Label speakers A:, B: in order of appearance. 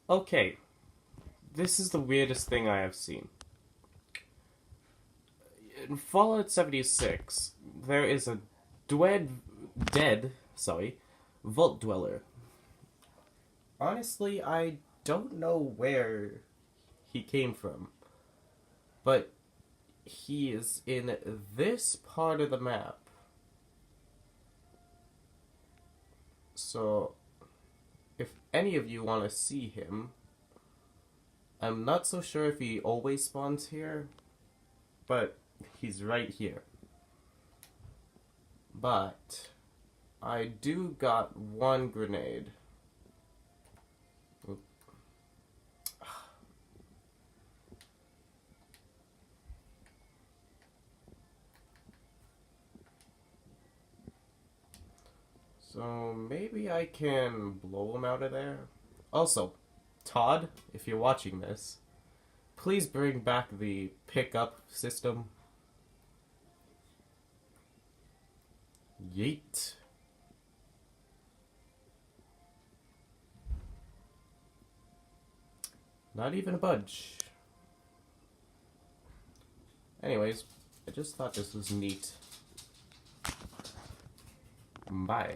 A: Okay, this is the weirdest thing I have seen. In Fallout 76, there is a dead vault dweller. Honestly, I don't know where he came from, but he is in this part of the map. So, if any of you want to see him, I'm not so sure if he always spawns here, but he's right here. But I do got one grenade. So maybe I can blow him out of there. Also, Todd, if you're watching this, please bring back the pickup system. Yeet. Not even a budge. Anyways, I just thought this was neat. Bye.